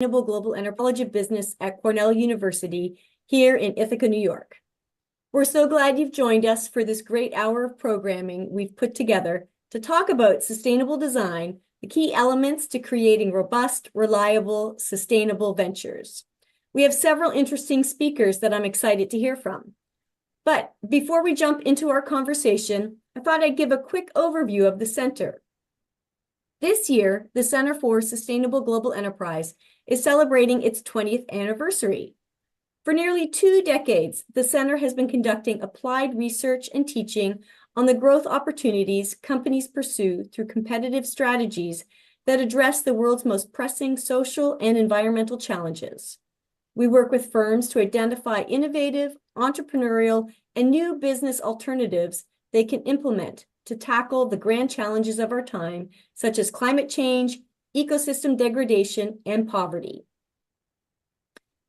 Sustainable Global Enterprise College of Business at Cornell University here in Ithaca, New York. We're so glad you've joined us for this great hour of programming we've put together to talk about sustainable design, the key elements to creating robust, reliable, sustainable ventures. We have several interesting speakers that I'm excited to hear from. But before we jump into our conversation, I thought I'd give a quick overview of the center. This year, the Center for Sustainable Global Enterprise is celebrating its 20th anniversary. For nearly 2 decades, the center has been conducting applied research and teaching on the growth opportunities companies pursue through competitive strategies that address the world's most pressing social and environmental challenges. We work with firms to identify innovative, entrepreneurial, and new business alternatives they can implement to tackle the grand challenges of our time, such as climate change, ecosystem degradation, and poverty.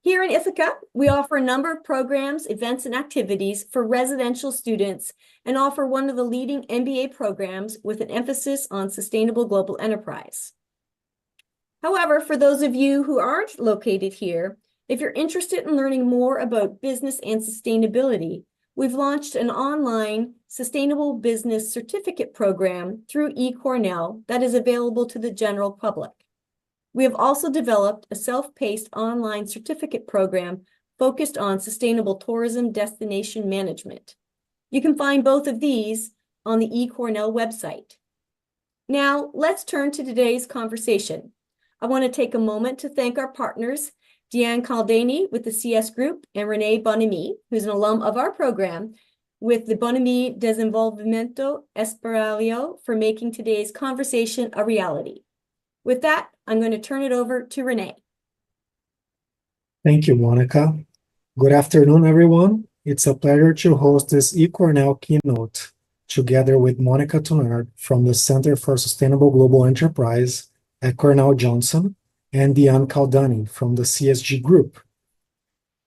Here in Ithaca, we offer a number of programs, events, and activities for residential students and offer one of the leading MBA programs with an emphasis on sustainable global enterprise. However, for those of you who aren't located here, if you're interested in learning more about business and sustainability, we've launched an online Sustainable Business Certificate program through eCornell that is available to the general public. We have also developed a self-paced online certificate program focused on sustainable tourism destination management. You can find both of these on the eCornell website. Now, let's turn to today's conversation. I want to take a moment to thank our partners, Diane Caldani with the CS Group and Renee Bonamy, who's an alum of our program, with the Bonamy Desenvolvimento Esperalio for making today's conversation a reality. With that, I'm going to turn it over to Renee. Thank you, Monica. Good afternoon, everyone. It's a pleasure to host this eCornell keynote together with Monica Tunard from the Center for Sustainable Global Enterprise at Cornell Johnson and Diane Caldani from the CSG Group.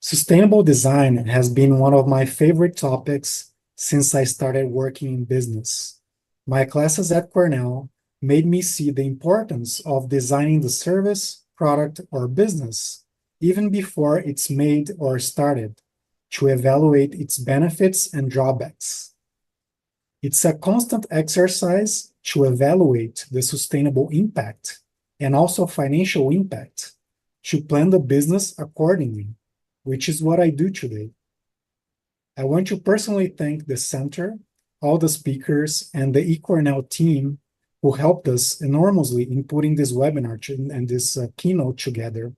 Sustainable design has been one of my favorite topics since I started working in business. My classes at Cornell made me see the importance of designing the service, product, or business even before it's made or started to evaluate its benefits and drawbacks. It's a constant exercise to evaluate the sustainable impact and also financial impact to plan the business accordingly, which is what I do today. I want to personally thank the center, all the speakers, and the eCornell team who helped us enormously in putting this webinar and this keynote together.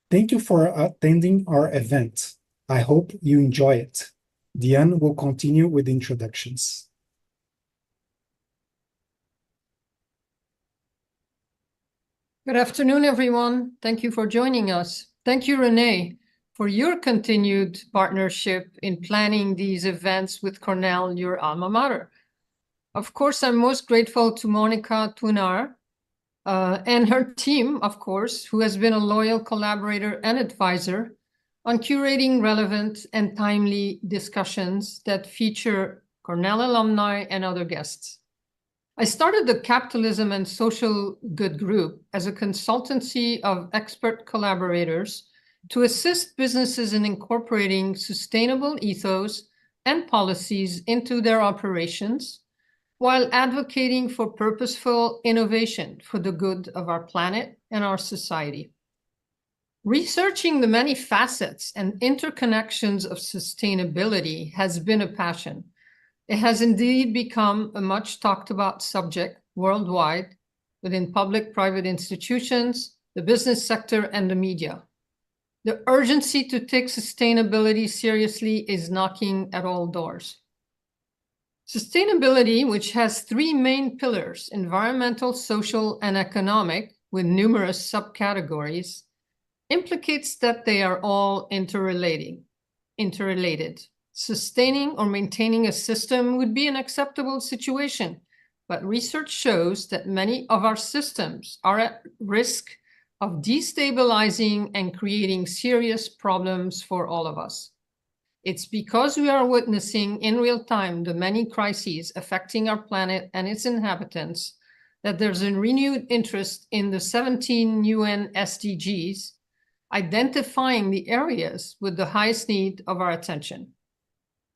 Thank you for attending our event. I hope you enjoy it. Diane will continue with the introductions. Good afternoon, everyone. Thank you for joining us. Thank you, Renee, for your continued partnership in planning these events with Cornell, your alma mater. Of course, I'm most grateful to Monica Tunard and her team, of course, who has been a loyal collaborator and advisor on curating relevant and timely discussions that feature Cornell alumni and other guests. I started the Capitalism and Social Good Group as a consultancy of expert collaborators to assist businesses in incorporating sustainable ethos and policies into their operations, while advocating for purposeful innovation for the good of our planet and our society. Researching the many facets and interconnections of sustainability has been a passion. It has indeed become a much talked about subject worldwide within public-private institutions, the business sector, and the media. The urgency to take sustainability seriously is knocking at all doors. Sustainability, which has 3 main pillars, environmental, social, and economic, with numerous subcategories, implicates that they are all interrelated. Sustaining or maintaining a system would be an acceptable situation, but research shows that many of our systems are at risk of destabilizing and creating serious problems for all of us. It's because we are witnessing in real time the many crises affecting our planet and its inhabitants that there's a renewed interest in the 17 UN SDGs, identifying the areas with the highest need of our attention.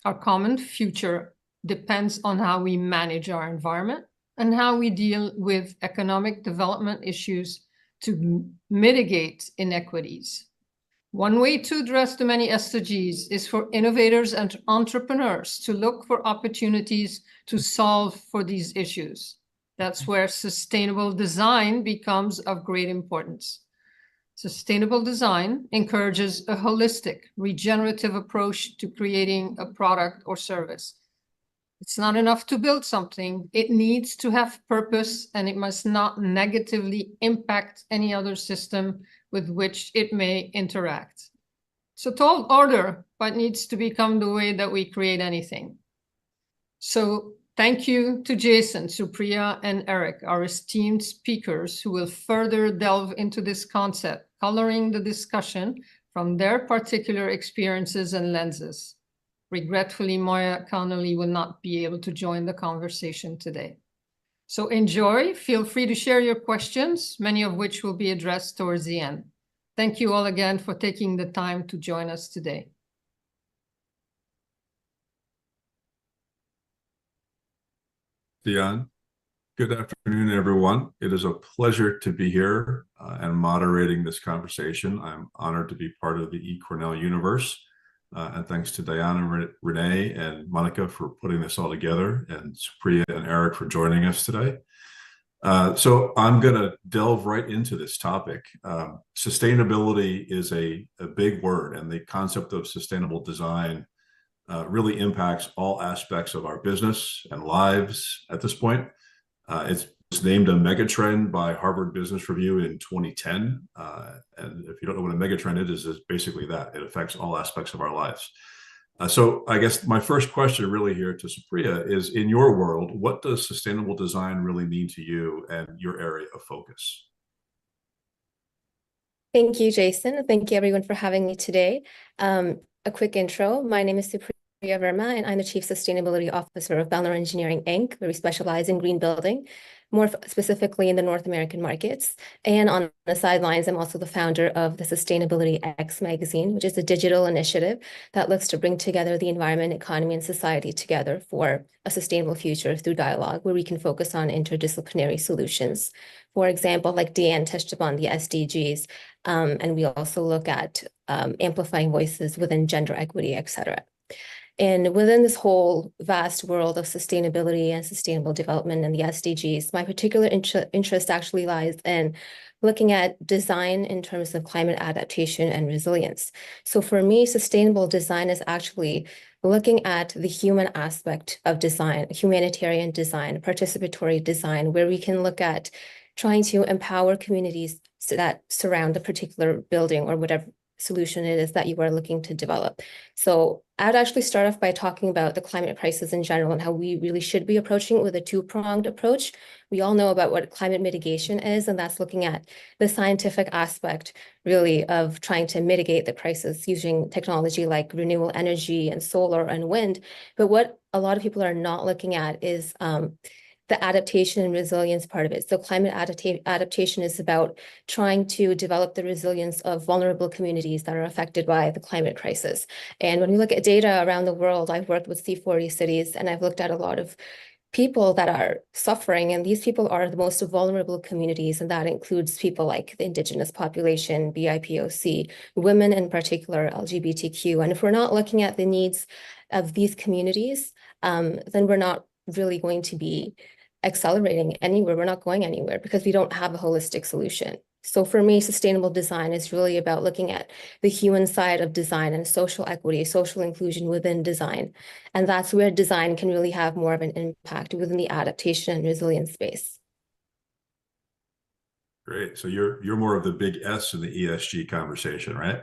Our common future depends on how we manage our environment and how we deal with economic development issues to mitigate inequities. One way to address the many SDGs is for innovators and entrepreneurs to look for opportunities to solve for these issues. That's where sustainable design becomes of great importance. Sustainable design encourages a holistic, regenerative approach to creating a product or service. It's not enough to build something. It needs to have purpose, and it must not negatively impact any other system with which it may interact. It's a tall order, but needs to become the way that we create anything. So thank you to Jason, Supriya, and Eric, our esteemed speakers, who will further delve into this concept, coloring the discussion from their particular experiences and lenses. Regretfully, Moya Connolly will not be able to join the conversation today. So enjoy, feel free to share your questions, many of which will be addressed towards the end. Thank you all again for taking the time to join us today. Dion, good afternoon, everyone. It is a pleasure to be here and moderating this conversation. I'm honored to be part of the eCornell universe. And thanks to Diana, Renee, and Monica for putting this all together, and Supriya and Eric for joining us today. So I'm going to delve right into this topic. Sustainability is a big word, and the concept of sustainable design really impacts all aspects of our business and lives at this point. It's named a megatrend by Harvard Business Review in 2010. And if you don't know what a megatrend is basically that. It affects all aspects of our lives. So I guess my first question really here to Supriya is, in your world, what does sustainable design really mean to you and your area of focus? Thank you, Jason. Thank you, everyone, for having me today. A quick intro. My name is Supriya Verma, and I'm the Chief Sustainability Officer of Bellner Engineering, Inc., where we specialize in green building, more specifically in the North American markets. And on the sidelines, I'm also the founder of the Sustainability X magazine, which is a digital initiative that looks to bring together the environment, economy, and society together for a sustainable future through dialogue, where we can focus on interdisciplinary solutions. For example, like Deanne touched upon the SDGs, and we also look at amplifying voices within gender equity, et cetera. And within this whole vast world of sustainability and sustainable development and the SDGs, my particular interest actually lies in looking at design in terms of climate adaptation and resilience. So for me, sustainable design is actually looking at the human aspect of design, humanitarian design, participatory design, where we can look at trying to empower communities that surround a particular building or whatever solution it is that you are looking to develop. So I'd actually start off by talking about the climate crisis in general and how we really should be approaching it with a two-pronged approach. We all know about what climate mitigation is, and that's looking at the scientific aspect, really, of trying to mitigate the crisis using technology like renewable energy and solar and wind. But what a lot of people are not looking at is the adaptation and resilience part of it. So climate adaptation is about trying to develop the resilience of vulnerable communities that are affected by the climate crisis. And when we look at data around the world, I've worked with C40 cities, and I've looked at a lot of people that are suffering, and these people are the most vulnerable communities, and that includes people like the indigenous population, BIPOC, women in particular, LGBTQ. And if we're not looking at the needs of these communities, then we're not really going to be accelerating anywhere. We're not going anywhere because we don't have a holistic solution. So for me, sustainable design is really about looking at the human side of design and social equity, social inclusion within design. And that's where design can really have more of an impact within the adaptation and resilience space. Great. So you're more of the big S in the ESG conversation, right?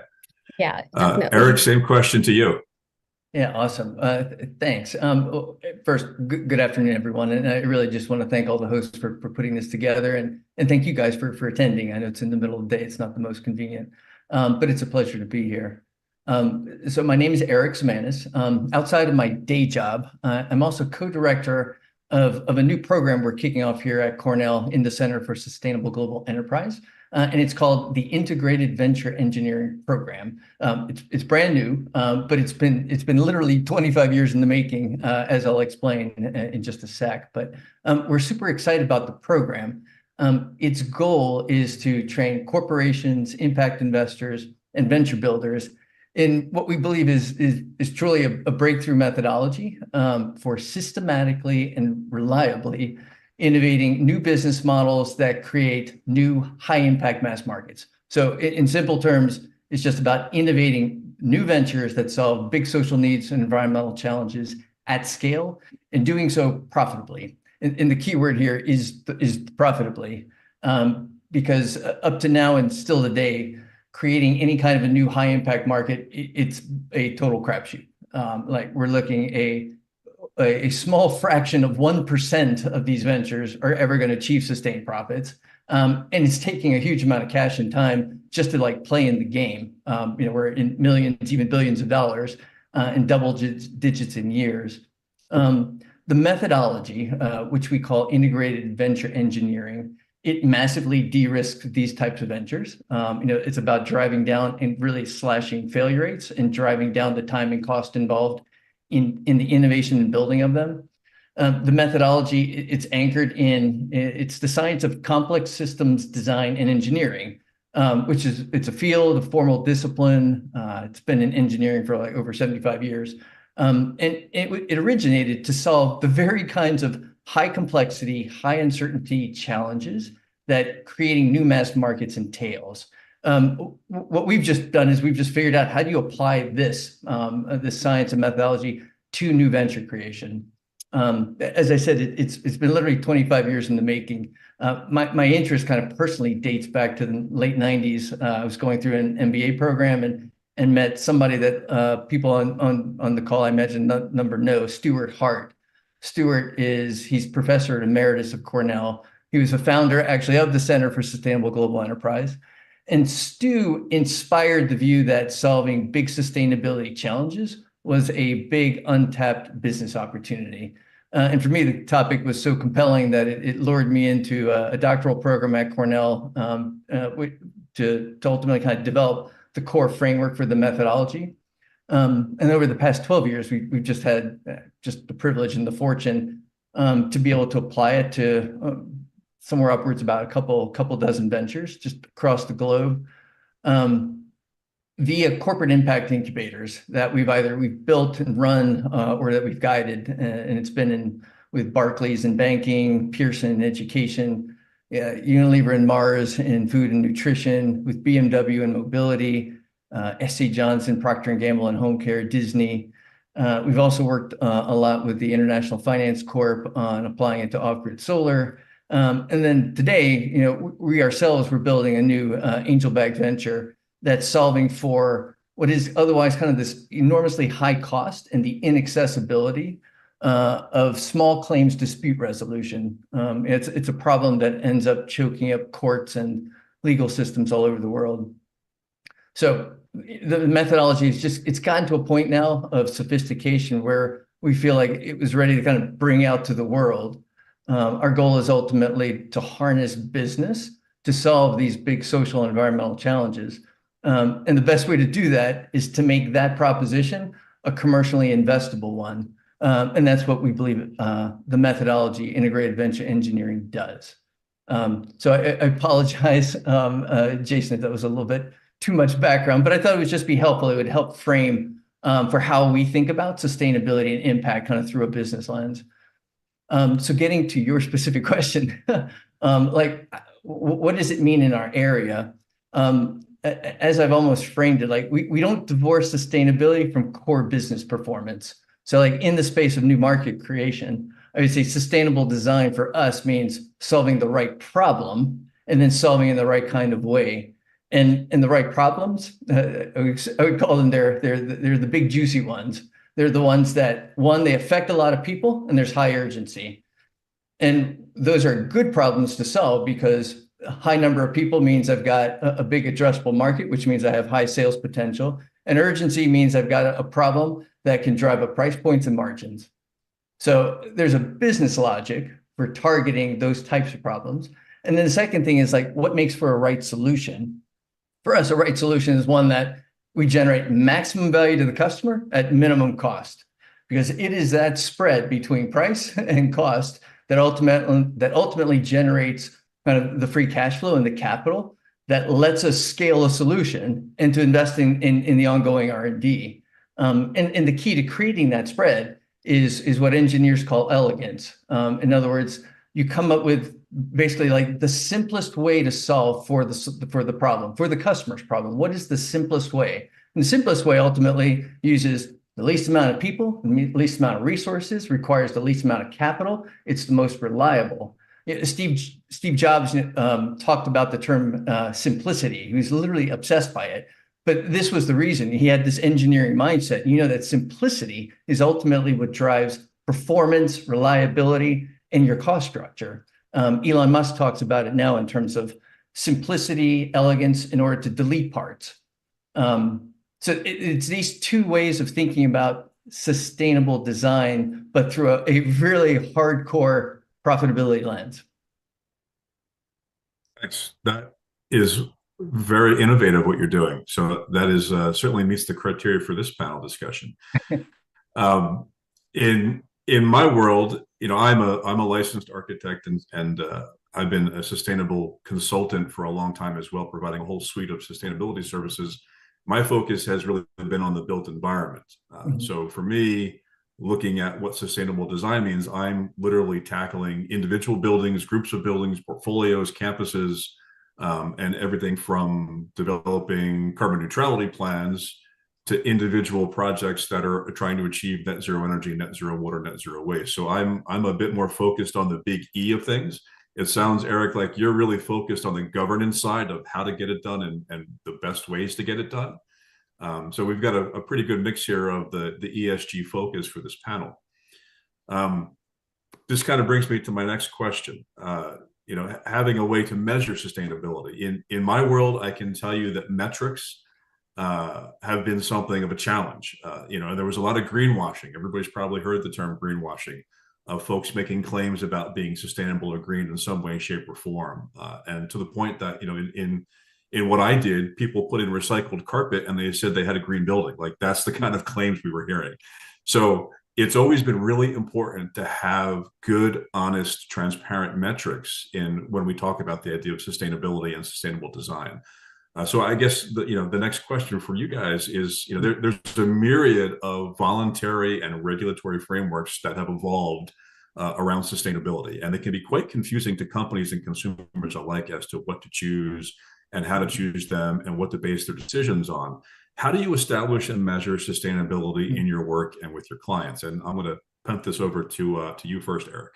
Yeah, definitely. Eric, same question to you. Yeah, awesome. Thanks. First, good afternoon, everyone. And I really just want to thank all the hosts for putting this together, and thank you guys for attending. I know it's in the middle of the day. It's not the most convenient, but it's a pleasure to be here. So my name is Eric Smanis. Outside of my day job, I'm also co-director of a new program we're kicking off here at Cornell in the Center for Sustainable Global Enterprise. And it's called the Integrated Venture Engineering Program. It's brand new, but it's been literally 25 years in the making, as I'll explain in just a sec. But we're super excited about the program. Its goal is to train corporations, impact investors, and venture builders in what we believe is truly a breakthrough methodology for systematically and reliably innovating new business models that create new high-impact mass markets. So in simple terms, it's just about innovating new ventures that solve big social needs and environmental challenges at scale, and doing so profitably. And the key word here is profitably, because up to now and still today, creating any kind of a new high-impact market, it's a total crapshoot. Like we're looking a small fraction of 1% of these ventures are ever going to achieve sustained profits. And it's taking a huge amount of cash and time just to like play in the game. We're in millions, even billions of dollars, and double digits in years. The methodology, which we call integrated venture engineering, it massively de-risks these types of ventures. It's about driving down and really slashing failure rates and driving down the time and cost involved in the innovation and building of them. The methodology, it's anchored in, it's the science of complex systems design and engineering, it's a field, a formal discipline. It's been in engineering for like over 75 years. And it originated to solve the very kinds of high complexity, high uncertainty challenges that creating new mass markets entails. What we've just done is we've just figured out how do you apply this science and methodology to new venture creation. As I said, it's been literally 25 years in the making. My interest kind of personally dates back to the late 90s. I was going through an MBA program and met somebody that people on the call, I imagine number know, Stuart Hart. Stuart he's professor emeritus of Cornell. He was a founder actually of the Center for Sustainable Global Enterprise. And Stu inspired the view that solving big sustainability challenges was a big untapped business opportunity. And for me, the topic was so compelling that it lured me into a doctoral program at Cornell to ultimately kind of develop the core framework for the methodology. And over the past 12 years, we've just had just the privilege and the fortune to be able to apply it to somewhere upwards about a couple dozen ventures just across the globe, via corporate impact incubators that we've built and run or that we've guided, and it's been with Barclays in banking, Pearson in education, Unilever and Mars in food and nutrition, with BMW in mobility, SC Johnson, Procter & Gamble in home care, Disney. We've also worked a lot with the International Finance Corp on applying it to off-grid solar. And then today, we ourselves were building a new angel-backed venture that's solving for what is otherwise kind of this enormously high cost and the inaccessibility of small claims dispute resolution. It's a problem that ends up choking up courts and legal systems all over the world. So the methodology it's gotten to a point now of sophistication where we feel like it was ready to kind of bring out to the world. Our goal is ultimately to harness business to solve these big social and environmental challenges. And the best way to do that is to make that proposition a commercially investable one. And that's what we believe the methodology integrated venture engineering does. So I apologize, Jason, if that was a little bit too much background, but I thought it would just be helpful. It would help frame for how we think about sustainability and impact kind of through a business lens. So getting to your specific question, what does it mean in our area? As I've almost framed it, like we don't divorce sustainability from core business performance. So like in the space of new market creation, I would say sustainable design for us means solving the right problem and then solving in the right kind of way. And the right problems, I would call them, they're the big juicy ones. They're the ones that, one, they affect a lot of people and there's high urgency. And those are good problems to solve because a high number of people means I've got a big addressable market, which means I have high sales potential. And urgency means I've got a problem that can drive up price points and margins. So there's a business logic for targeting those types of problems. And then the second thing is like, what makes for a right solution? For us, a right solution is one that we generate maximum value to the customer at minimum cost, because it is that spread between price and cost that ultimately generates kind of the free cash flow and the capital that lets us scale a solution and to invest in the ongoing R&D. And the key to creating that spread is what engineers call elegance. In other words, you come up with basically like the simplest way to solve for the problem, for the customer's problem. What is the simplest way? And the simplest way ultimately uses the least amount of people, the least amount of resources, requires the least amount of capital. It's the most reliable. Steve Jobs talked about the term simplicity. He was literally obsessed by it. But this was the reason. He had this engineering mindset. You know that simplicity is ultimately what drives performance, reliability, and your cost structure. Elon Musk talks about it now in terms of simplicity, elegance, in order to delete parts. So it's these two ways of thinking about sustainable design, but through a really hardcore profitability lens. Thanks. That is very innovative what you're doing. So that is certainly meets the criteria for this panel discussion. In my world, I'm a licensed architect and I've been a sustainable consultant for a long time as well, providing a whole suite of sustainability services. My focus has really been on the built environment. So for me, looking at what sustainable design means, I'm literally tackling individual buildings, groups of buildings, portfolios, campuses, and everything from developing carbon neutrality plans to individual projects that are trying to achieve net zero energy, net zero water, net zero waste. So I'm a bit more focused on the big E of things. It sounds, Eric, like you're really focused on the governance side of how to get it done and the best ways to get it done. So we've got a pretty good mix here of the ESG focus for this panel. This kind of brings me to my next question. Having a way to measure sustainability. In my world, I can tell you that metrics have been something of a challenge. There was a lot of greenwashing. Everybody's probably heard the term greenwashing, of folks making claims about being sustainable or green in some way, shape, or form. And to the point that, in what I did, people put in recycled carpet and they said they had a green building. Like that's the kind of claims we were hearing. So it's always been really important to have good, honest, transparent metrics when we talk about the idea of sustainability and sustainable design. So I guess the next question for you guys is, there's a myriad of voluntary and regulatory frameworks that have evolved around sustainability, and it can be quite confusing to companies and consumers alike as to what to choose and how to choose them and what to base their decisions on. How do you establish and measure sustainability in your work and with your clients? And I'm going to punt this over to you first, Eric.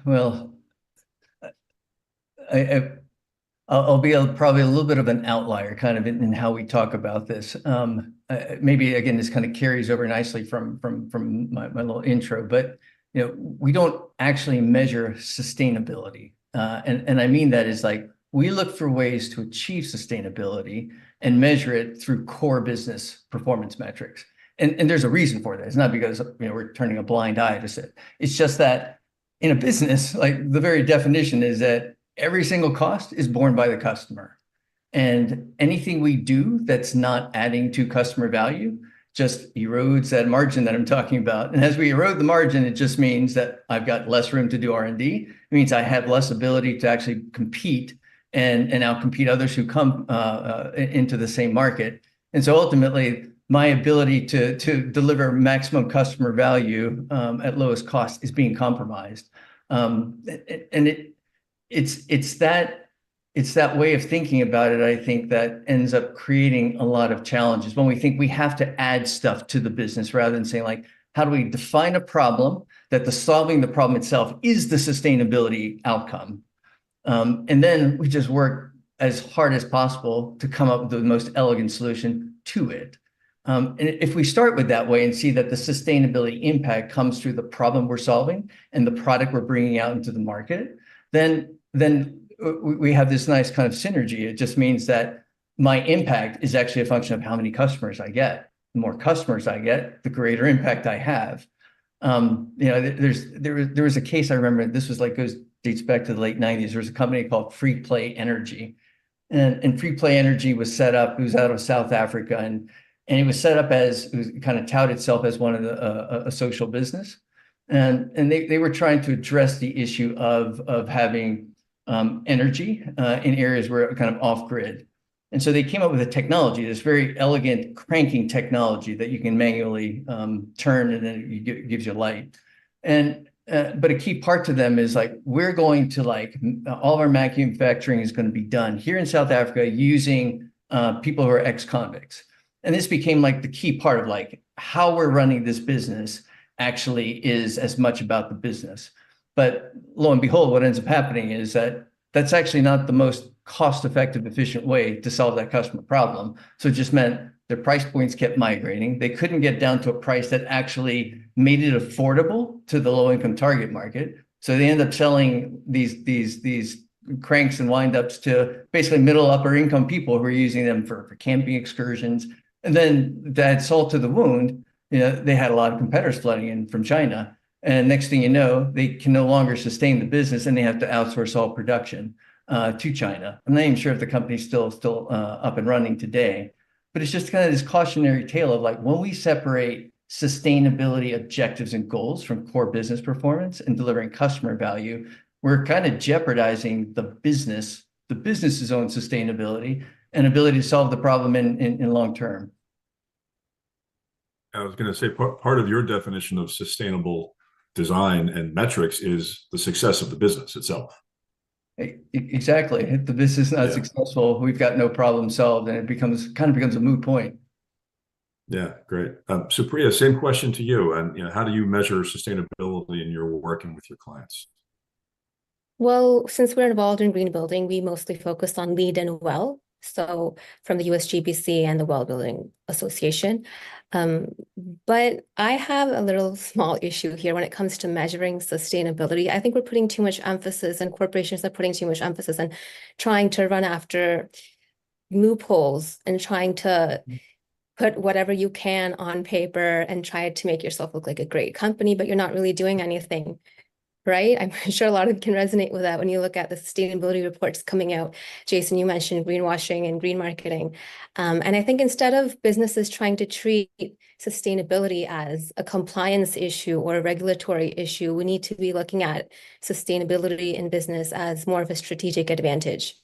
Well, I'll be probably a little bit of an outlier kind of in how we talk about this. Maybe, again, this kind of carries over nicely from my little intro, but we don't actually measure sustainability. And I mean that is like, we look for ways to achieve sustainability and measure it through core business performance metrics. And there's a reason for that. It's not because we're turning a blind eye to it. It's just that in a business, like the very definition is that every single cost is borne by the customer. And anything we do that's not adding to customer value just erodes that margin that I'm talking about. And as we erode the margin, it just means that I've got less room to do R&D. It means I have less ability to actually compete and outcompete others who come into the same market. And so ultimately, my ability to deliver maximum customer value at lowest cost is being compromised. And it's that way of thinking about it, I think, that ends up creating a lot of challenges when we think we have to add stuff to the business rather than saying, like, how do we define a problem that solving the problem itself is the sustainability outcome? And then we just work as hard as possible to come up with the most elegant solution to it. And if we start with that way and see that the sustainability impact comes through the problem we're solving and the product we're bringing out into the market, then we have this nice kind of synergy. It just means that my impact is actually a function of how many customers I get. The more customers I get, the greater impact I have. There was a case I remember. This was dates back to the late 90s. There was a company called Free Play Energy, and Free Play Energy was set up. It was out of South Africa, and it was set up it was kind of touted itself as one of a social business, and they were trying to address the issue of having energy in areas where it kind of off grid. And so they came up with a technology, this very elegant cranking technology that you can manually turn, and then it gives you light. But a key part to them is we're going to all of our manufacturing is going to be done here in South Africa using people who are ex-convicts. And this became the key part of how we're running this business actually is as much about the business. But lo and behold, what ends up happening is that's actually not the most cost-effective, efficient way to solve that customer problem. So it just meant their price points kept migrating. They couldn't get down to a price that actually made it affordable to the low-income target market. So they end up selling these cranks and windups to basically middle upper income people who are using them for camping excursions. And then to add salt to the wound, they had a lot of competitors flooding in from China. And next thing you know, they can no longer sustain the business, and they have to outsource all production to China. I'm not even sure if the company's still up and running today, but it's just kind of this cautionary tale of when we separate sustainability objectives and goals from core business performance and delivering customer value, we're kind of jeopardizing the business's own sustainability and ability to solve the problem in long term. I was going to say part of your definition of sustainable design and metrics is the success of the business itself. Exactly. If the business is not successful, we've got no problem solved, and it becomes a moot point. Yeah, great. Supriya, same question to you. And how do you measure sustainability in your working with your clients? Well, since we're involved in green building, we mostly focus on LEED and WELL. So from the USGBC and the Well Building Association. But I have a little small issue here when it comes to measuring sustainability. I think we're putting too much emphasis, and corporations are putting too much emphasis on trying to run after loopholes and trying to put whatever you can on paper and try to make yourself look like a great company, but you're not really doing anything. Right? I'm sure a lot of you can resonate with that when you look at the sustainability reports coming out. Jason, you mentioned greenwashing and green marketing. And I think instead of businesses trying to treat sustainability as a compliance issue or a regulatory issue, we need to be looking at sustainability in business as more of a strategic advantage.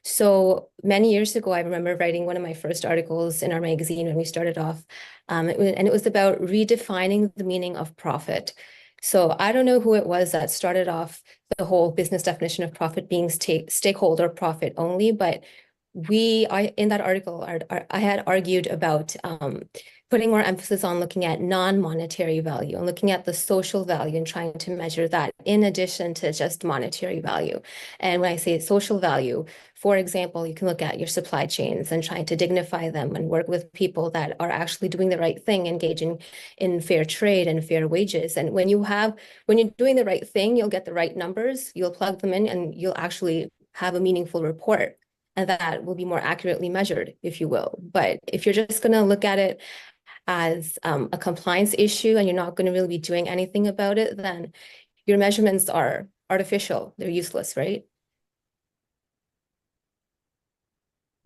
So many years ago, I remember writing one of my first articles in our magazine when we started off, and it was about redefining the meaning of profit. So I don't know who it was that started off the whole business definition of profit being stakeholder profit only, but in that article, I had argued about putting more emphasis on looking at non-monetary value and looking at the social value and trying to measure that in addition to just monetary value. And when I say social value, for example, you can look at your supply chains and trying to dignify them and work with people that are actually doing the right thing, engaging in fair trade and fair wages. And when you're doing the right thing, you'll get the right numbers, you'll plug them in, and you'll actually have a meaningful report. And that will be more accurately measured, if you will. But if you're just going to look at it as a compliance issue and you're not going to really be doing anything about it, then your measurements are artificial. They're useless, right?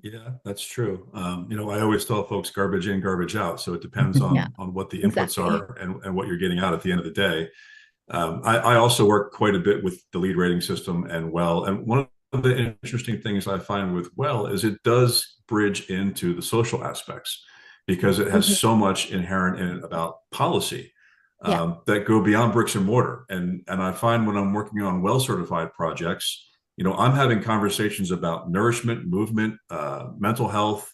Yeah, that's true. I always tell folks garbage in, garbage out. So it depends on what the inputs are and what you're getting out at the end of the day. I also work quite a bit with the LEED rating system and WELL. And one of the interesting things I find with WELL is it does bridge into the social aspects, because it has so much inherent in it about policy that go beyond bricks and mortar. And I find when I'm working on WELL certified projects, I'm having conversations about nourishment, movement, mental health,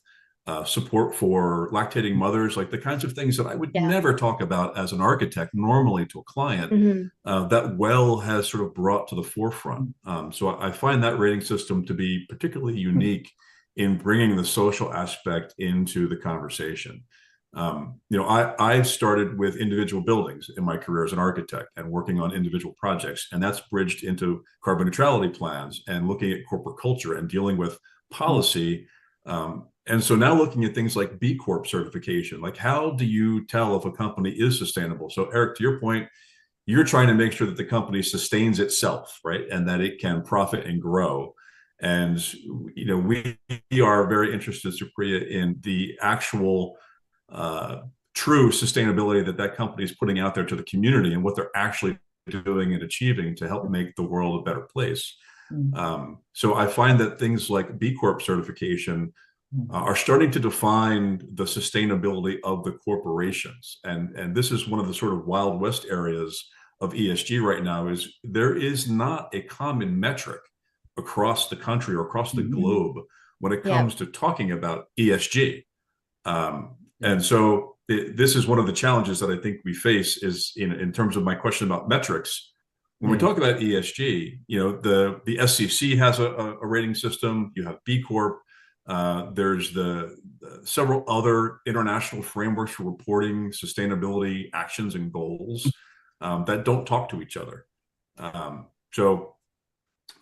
support for lactating mothers, like the kinds of things that I would never talk about as an architect normally to a client, that WELL has sort of brought to the forefront. So I find that rating system to be particularly unique in bringing the social aspect into the conversation. I started with individual buildings in my career as an architect and working on individual projects, and that's bridged into carbon neutrality plans and looking at corporate culture and dealing with policy. And so now looking at things like B Corp certification, like how do you tell if a company is sustainable? So Eric, to your point, you're trying to make sure that the company sustains itself, right? And that it can profit and grow. And, we are very interested, Supriya, in the actual true sustainability that company is putting out there to the community and what they're actually doing and achieving to help make the world a better place. So I find that things like B Corp certification are starting to define the sustainability of the corporations. And this is one of the sort of Wild West areas of ESG right now, is there is not a common metric across the country or across the globe when it comes to talking about ESG. And so this is one of the challenges that I think we face is in terms of my question about metrics. When we talk about ESG, the SEC has a rating system. You have B Corp. There's the several other international frameworks for reporting sustainability actions and goals that don't talk to each other. So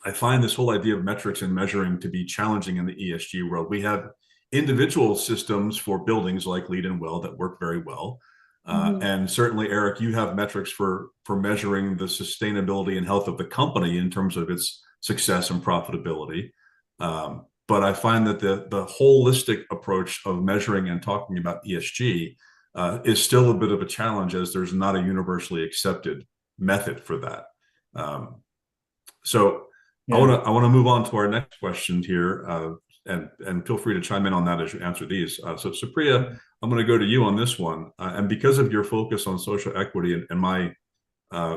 I find this whole idea of metrics and measuring to be challenging in the ESG world. We have individual systems for buildings like LEED and WELL that work very well. And certainly, Eric, you have metrics for measuring the sustainability and health of the company in terms of its success and profitability. But I find that the holistic approach of measuring and talking about ESG is still a bit of a challenge, as there's not a universally accepted method for that. I want to move on to our next question here, and feel free to chime in on that as you answer these. So Supriya, I'm going to go to you on this one, and because of your focus on social equity and my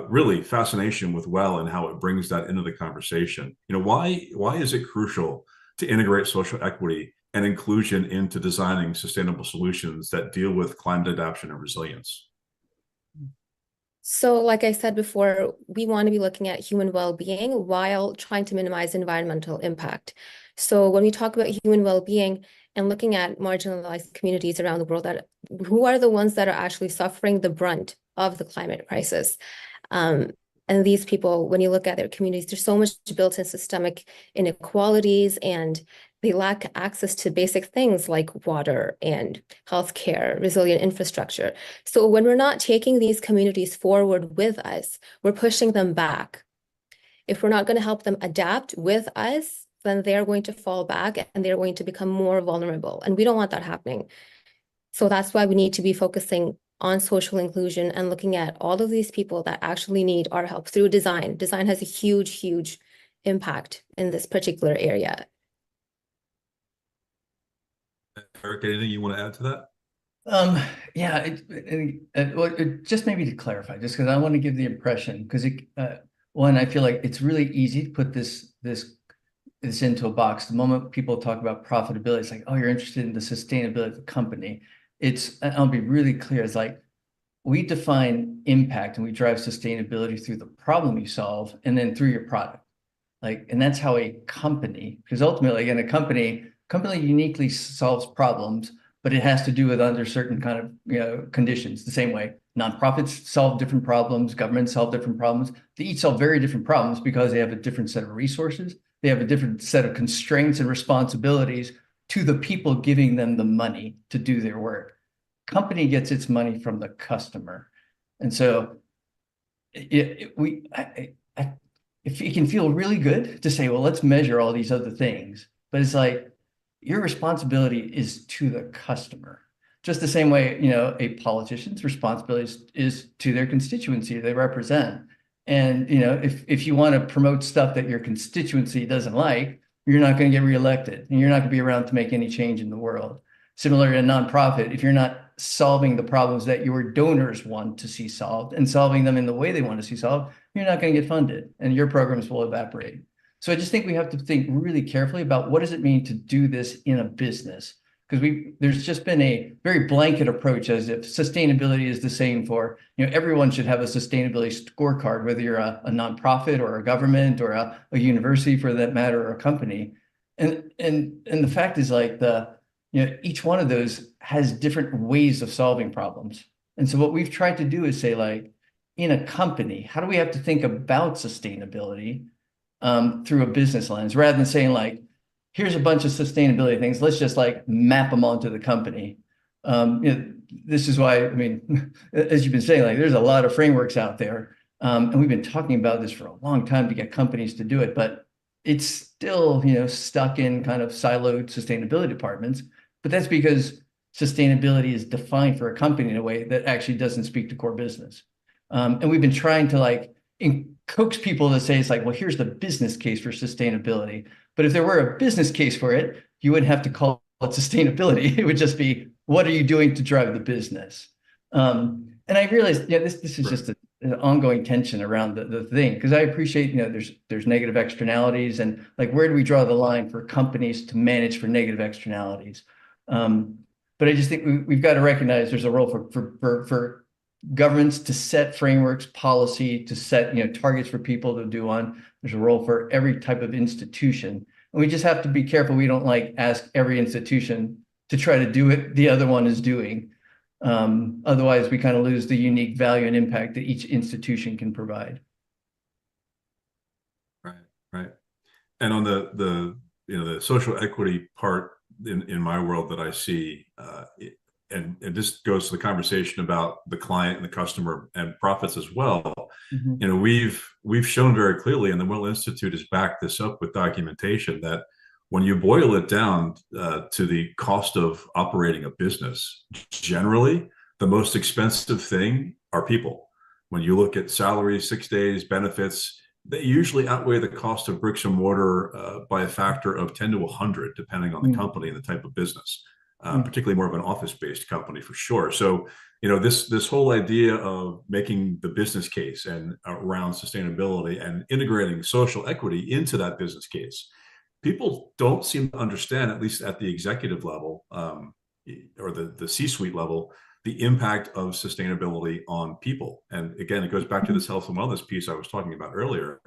really fascination with WELL and how it brings that into the conversation, why is it crucial to integrate social equity and inclusion into designing sustainable solutions that deal with climate adaptation and resilience? So like I said before, we want to be looking at human well-being while trying to minimize environmental impact. So when we talk about human well-being and looking at marginalized communities around the world, who are the ones that are actually suffering the brunt of the climate crisis? And these people, when you look at their communities, there's so much built-in systemic inequalities, and they lack access to basic things like water and healthcare, resilient infrastructure. So when we're not taking these communities forward with us, we're pushing them back. If we're not going to help them adapt with us, then they're going to fall back and they're going to become more vulnerable. And we don't want that happening. So that's why we need to be focusing on social inclusion and looking at all of these people that actually need our help through design. Design has a huge, huge impact in this particular area. Eric, anything you want to add to that? Just maybe to clarify, just because I want to give the impression, because one, I feel like it's really easy to put this into a box. The moment people talk about profitability, it's like, oh, you're interested in the sustainability of the company. I'll be really clear. It's like we define impact and we drive sustainability through the problem you solve and then through your product. And that's how a company, because ultimately, again, a company uniquely solves problems, but it has to do with under certain kind of conditions. The same way nonprofits solve different problems, governments solve different problems. They each solve very different problems because they have a different set of resources. They have a different set of constraints and responsibilities to the people giving them the money to do their work. Company gets its money from the customer. And so it can feel really good to say, well, let's measure all these other things. But it's like, your responsibility is to the customer. Just the same way, a politician's responsibility is to their constituency they represent. And, if you want to promote stuff that your constituency doesn't like, you're not going to get reelected and you're not going to be around to make any change in the world. Similar to a nonprofit, if you're not solving the problems that your donors want to see solved and solving them in the way they want to see solved, you're not going to get funded and your programs will evaporate. So I just think we have to think really carefully about what does it mean to do this in a business? Because there's just been a very blanket approach as if sustainability is the same for, everyone should have a sustainability scorecard, whether you're a nonprofit or a government or a university for that matter, or a company. And the fact is each one of those has different ways of solving problems. And so what we've tried to do is say, in a company, how do we have to think about sustainability through a business lens, rather than saying here's a bunch of sustainability things. Let's just like map them onto the company. This is why, I mean, as you've been saying, like there's a lot of frameworks out there. And we've been talking about this for a long time to get companies to do it, but it's still, stuck in kind of siloed sustainability departments. But that's because sustainability is defined for a company in a way that actually doesn't speak to core business. And we've been trying to like coax people to say, it's like, well, here's the business case for sustainability. But if there were a business case for it, you wouldn't have to call it sustainability. It would just be, what are you doing to drive the business? And I realized, this is just an ongoing tension around the thing, because I appreciate, there's negative externalities, and like, where do we draw the line for companies to manage for negative externalities? But I just think we've got to recognize there's a role for governments to set frameworks, policy, to set targets for people to do on. There's a role for every type of institution, and we just have to be careful we don't like ask every institution to try to do it the other one is doing. Otherwise, we kind of lose the unique value and impact that each institution can provide. Right. And on the social equity part in my world that I see, and this goes to the conversation about the client and the customer and profits as well. Mm-hmm. We've shown very clearly, and the Will Institute has backed this up with documentation, that when you boil it down to the cost of operating a business, generally, the most expensive thing are people. When you look at salaries, 6 days, benefits, they usually outweigh the cost of bricks and mortar by a factor of 10 to 100, depending on the company and the type of business, particularly more of an office-based company for sure. So, this whole idea of making the business case and around sustainability and integrating social equity into that business case, people don't seem to understand, at least at the executive level or the C-suite level, the impact of sustainability on people. And again, it goes back to this health and wellness piece I was talking about earlier.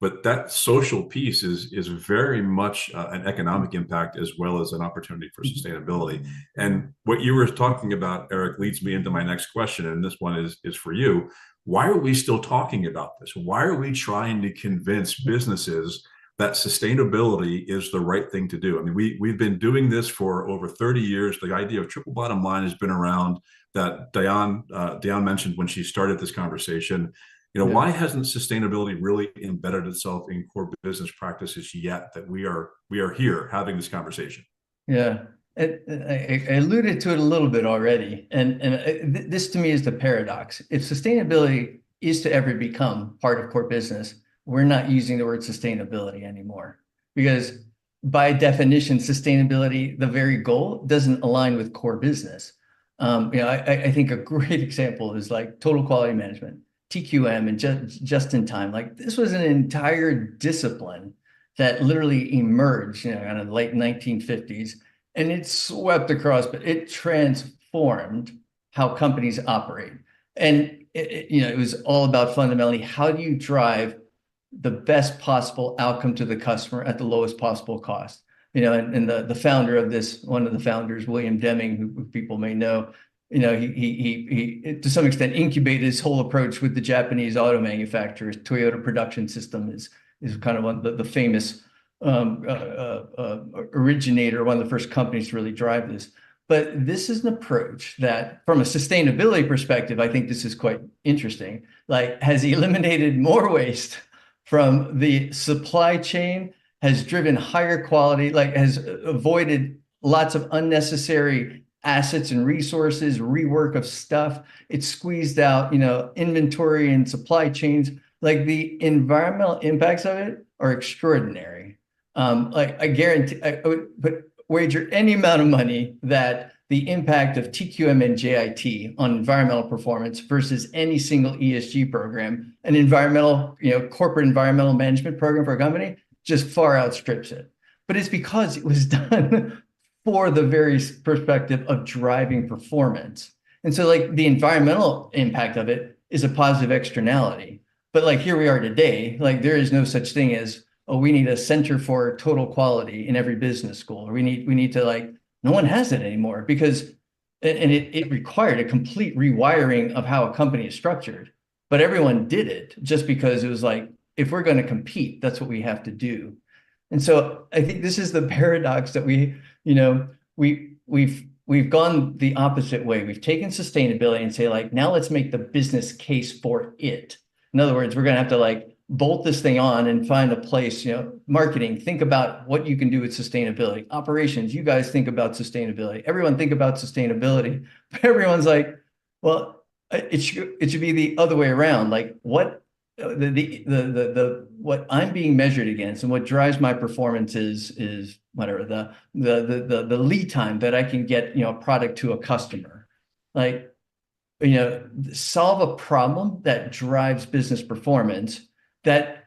But that social piece is very much an economic impact as well as an opportunity for sustainability. And what you were talking about, Eric, leads me into my next question. And this one is for you. Why are we still talking about this? Why are we trying to convince businesses that sustainability is the right thing to do? I mean, we've been doing this for over 30 years. The idea of triple bottom line has been around, that Diane mentioned when she started this conversation. Why hasn't sustainability really embedded itself in core business practices yet, that we are here having this conversation? Yeah, I alluded to it a little bit already. And this to me is the paradox. If sustainability is to ever become part of core business, we're not using the word sustainability anymore, because by definition, sustainability, the very goal, doesn't align with core business. I think a great example is like total quality management, TQM, and just in time. Like, this was an entire discipline that literally emerged, in the late 1950s, and it swept across, but it transformed how companies operate. And it was all about fundamentally, how do you drive the best possible outcome to the customer at the lowest possible cost? And the founder of this, one of the founders, William Deming, who people may know, he to some extent incubated his whole approach with the Japanese auto manufacturers. Toyota Production System is kind of one of the famous originator, one of the first companies to really drive this. But this is an approach that, from a sustainability perspective, I think this is quite interesting, like, has eliminated more waste from the supply chain, has driven higher quality, like has avoided lots of unnecessary assets and resources, rework of stuff. It's squeezed out, inventory and supply chains. Like, the environmental impacts of it are extraordinary. Like, I guarantee, I would wager any amount of money that the impact of TQM and JIT on environmental performance versus any single ESG program, an environmental, corporate environmental management program for a company, just far outstrips it. But it's because it was done for the very perspective of driving performance. And so, like, the environmental impact of it is a positive externality. But like, here we are today, like, there is no such thing as, oh, we need a center for total quality in every business school, or we need to, like, no one has it anymore, because, and it required a complete rewiring of how a company is structured. But everyone did it just because it was like, if we're going to compete, that's what we have to do. And so I think this is the paradox that we've gone the opposite way. We've taken sustainability and say, like, now let's make the business case for it. In other words, we're going to have to like bolt this thing on and find a place, marketing, think about what you can do with sustainability. Operations, you guys think about sustainability. Everyone think about sustainability. But everyone's like, well, it should be the other way around. Like what what I'm being measured against and what drives my performance is whatever the lead time that I can get, a product to a customer. Like, solve a problem that drives business performance, that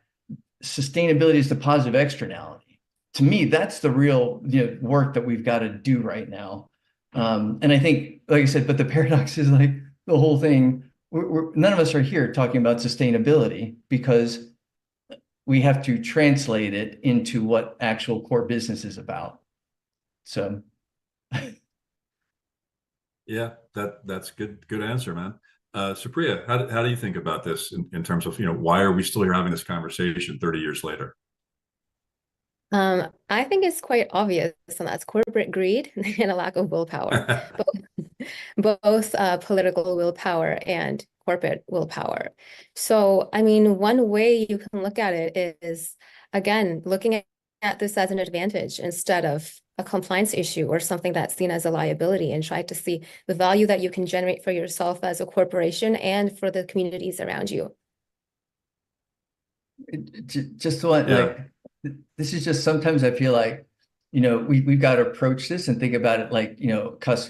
sustainability is the positive externality. To me, that's the real work that we've got to do right now. And I think, like I said, but the paradox is like the whole thing, none of us are here talking about sustainability because we have to translate it into what actual core business is about. So Yeah, that's good answer, man. Supriya, how do you think about this in terms of, why are we still here having this conversation 30 years later? I think it's quite obvious, and that's corporate greed and a lack of willpower, both political willpower and corporate willpower. So, I mean, one way you can look at it is, again, looking at this as an advantage instead of a compliance issue or something that's seen as a liability, and try to see the value that you can generate for yourself as a corporation and for the communities around you. Just what, like, this is just sometimes I feel like, we've got to approach this and think about it like,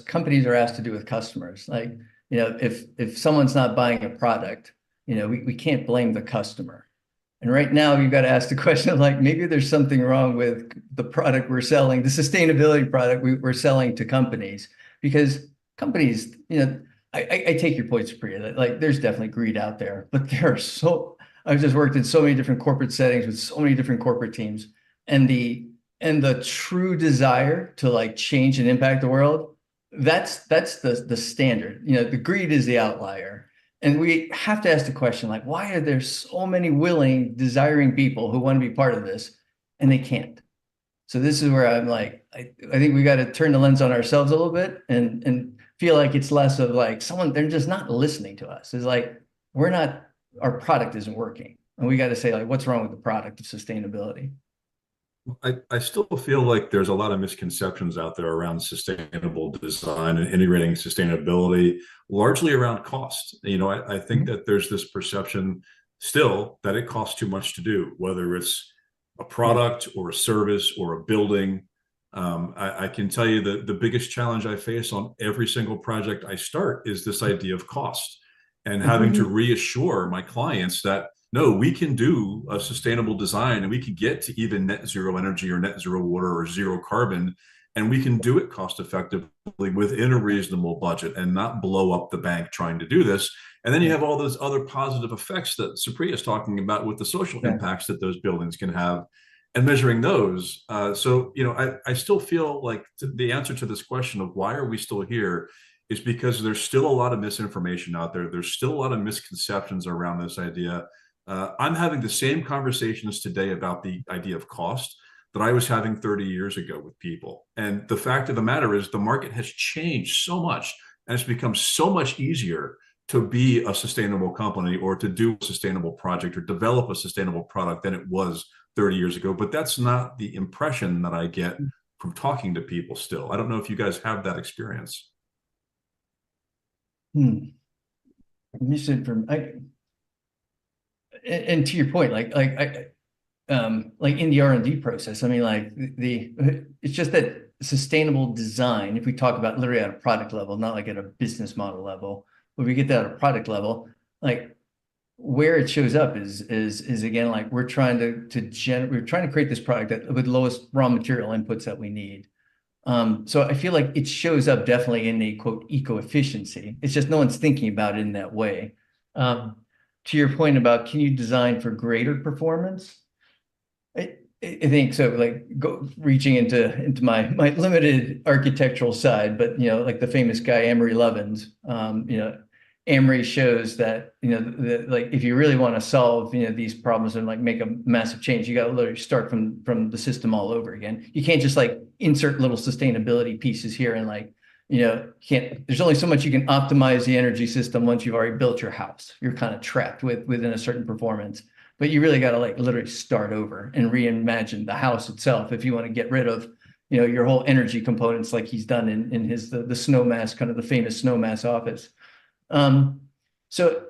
companies are asked to do with customers. Like, if someone's not buying a product, we can't blame the customer. And right now you've got to ask the question of like, maybe there's something wrong with the product we're selling, the sustainability product we're selling to companies, because companies, I take your point, Supriya, that like there's definitely greed out there, but I've just worked in so many different corporate settings with so many different corporate teams, and the true desire to like change and impact the world, that's the standard. The greed is the outlier. And we have to ask the question, like, why are there so many willing, desiring people who want to be part of this and they can't? So this is where I'm like, I think we got to turn the lens on ourselves a little bit and feel like it's less of like they're just not listening to us. It's like, our product isn't working. And we got to say, like, what's wrong with the product of sustainability? I still feel like there's a lot of misconceptions out there around sustainable design and integrating sustainability, largely around cost. I think that there's this perception still that it costs too much to do, whether it's a product or a service or a building. I can tell you that the biggest challenge I face on every single project I start is this idea of cost, and having to reassure my clients that no, we can do a sustainable design and we can get to even net zero energy or net zero water or zero carbon, and we can do it cost effectively within a reasonable budget and not blow up the bank trying to do this. And then you have all those other positive effects that Supriya is talking about with the social impacts that those buildings can have, and measuring those. So, I still feel like the answer to this question of why are we still here is because there's still a lot of misinformation out there. There's still a lot of misconceptions around this idea. I'm having the same conversations today about the idea of cost that I was having 30 years ago with people. And the fact of the matter is the market has changed so much, and it's become so much easier to be a sustainable company or to do a sustainable project or develop a sustainable product than it was 30 years ago. But that's not the impression that I get from talking to people still. I don't know if you guys have that experience. And to your point, like in the R&D process, I mean, like it's just that sustainable design, if we talk about literally at a product level, not like at a business model level, when we get that at a product level, like where it shows up is again, like we're trying to create this product that with lowest raw material inputs that we need. So I feel like it shows up definitely in a quote eco-efficiency. It's just no one's thinking about it in that way. To your point about can you design for greater performance? I think so. Like reaching into my limited architectural side, but like the famous guy Amory Lovins, Amory shows that, like if you really want to solve, these problems and like make a massive change, you got to literally start from the system all over again. You can't just like insert little sustainability pieces here and like, there's only so much you can optimize the energy system once you've already built your house. You're kind of trapped within a certain performance, but you really got to like literally start over and reimagine the house itself if you want to get rid of, your whole energy components like he's done in his the snowmass, kind of the famous snowmass office. So,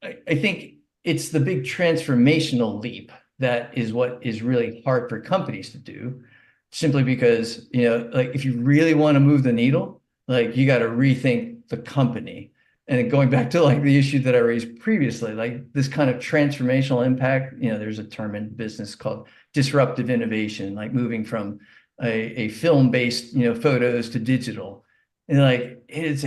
I think it's the big transformational leap that is what is really hard for companies to do, simply because, like if you really want to move the needle, like you got to rethink the company. And going back to like the issue that I raised previously, like this kind of transformational impact, there's a term in business called disruptive innovation, like moving from a film-based, photos to digital. And like it's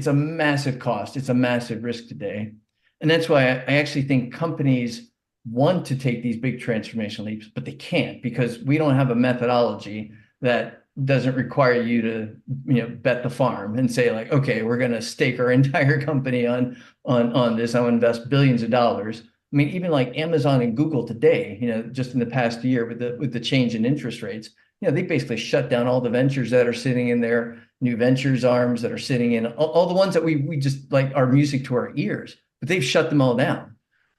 a massive cost. It's a massive risk today. And that's why I actually think companies want to take these big transformational leaps, but they can't because we don't have a methodology that doesn't require you to, bet the farm and say like, okay, we're going to stake our entire company on this. I'll invest billions of dollars. I mean, even like Amazon and Google today, just in the past year with the change in interest rates, they basically shut down all the ventures that are sitting in their new ventures arms that are sitting in all the ones that we just like are music to our ears, but they've shut them all down.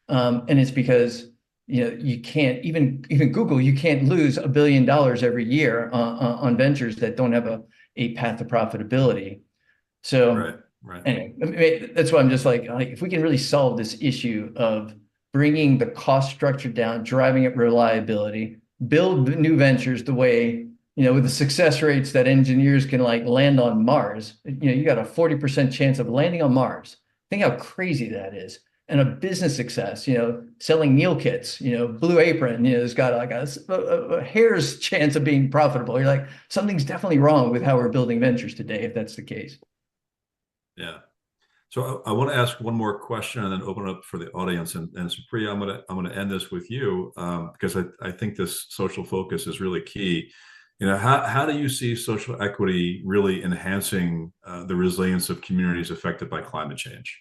And it's because, you can't even Google, you can't lose $1 billion every year on ventures that don't have a path to profitability. So right. Anyway, that's why I'm just like if we can really solve this issue of bringing the cost structure down, driving up reliability, build new ventures the way, with the success rates that engineers can like land on Mars, you got a 40% chance of landing on Mars. Think how crazy that is. And a business success, selling meal kits, Blue Apron, has got like a hair's chance of being profitable. You're like, something's definitely wrong with how we're building ventures today, if that's the case. Yeah. So I want to ask one more question and then open it up for the audience. And Supriya, I'm gonna end this with you because I think this social focus is really key. How do you see social equity really enhancing the resilience of communities affected by climate change?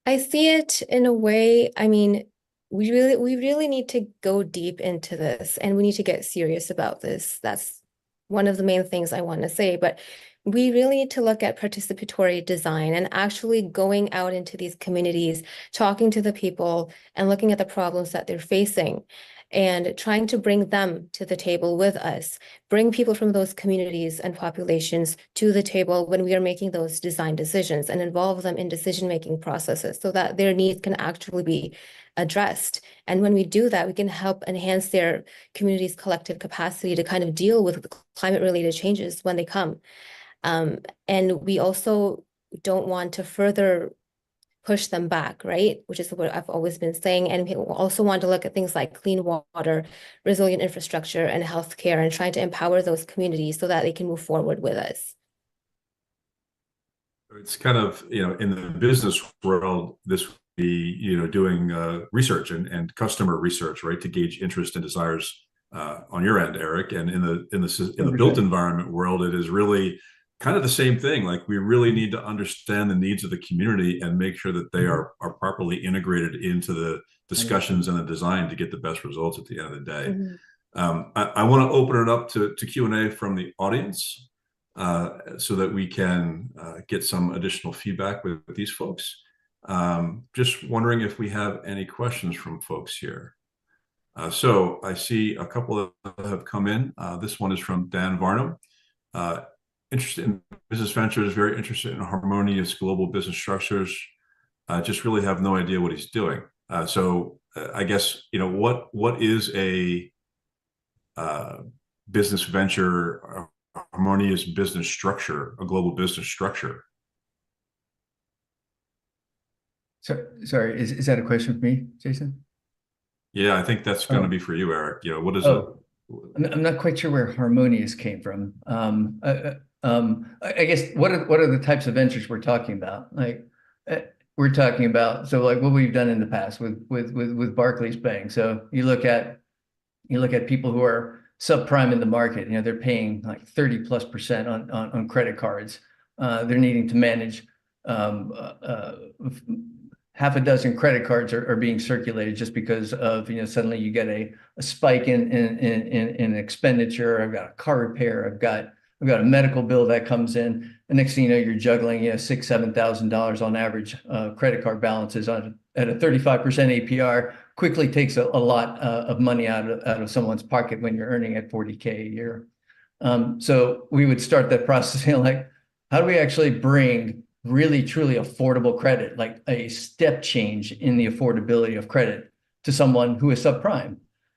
I see it in a way, I mean, we really need to go deep into this and we need to get serious about this. That's one of the main things I want to say, but we really need to look at participatory design and actually going out into these communities, talking to the people and looking at the problems that they're facing and trying to bring them to the table with us, bring people from those communities and populations to the table when we are making those design decisions and involve them in decision-making processes so that their needs can actually be addressed. And when we do that, we can help enhance their community's collective capacity to kind of deal with climate-related changes when they come. And we also don't want to further push them back, right? Which is what I've always been saying. And we also want to look at things like clean water, resilient infrastructure, and healthcare, and trying to empower those communities so that they can move forward with us. It's kind of, in the business world, this would be, doing research and customer research, right, to gauge interest and desires on your end, Eric. And in the built environment world, it is really kind of the same thing. Like we really need to understand the needs of the community and make sure that they are properly integrated into the discussions and the design to get the best results at the end of the day. I want to open it up to Q&A from the audience so that we can get some additional feedback with these folks. Just wondering if we have any questions from folks here. So I see a couple that have come in. This one is from Dan Varnum. Interested in business ventures, very interested in harmonious global business structures. Just really have no idea what he's doing. So I guess, what is a business venture, a harmonious business structure, a global business structure? Sorry, is that a question for me, Jason? Yeah, I think that's going to be for you, Eric. What is it? I'm not quite sure where harmonious came from. I guess what are the types of ventures we're talking about? Like we're talking about like what we've done in the past with Barclays Bank. So you look at people who are subprime in the market. They're paying like 30+% on credit cards. they're needing to manage half a dozen credit cards are being circulated just because of, suddenly you get a spike in expenditure. I've got a car repair. I've got a medical bill that comes in. The next thing you know, you're juggling, $6,000-7,000 on average credit card balances at a 35% APR. Quickly takes a lot of money out of someone's pocket when you're earning at 40K a year. So we would start that process like, how do we actually bring really truly affordable credit, like a step change in the affordability of credit to someone who is subprime?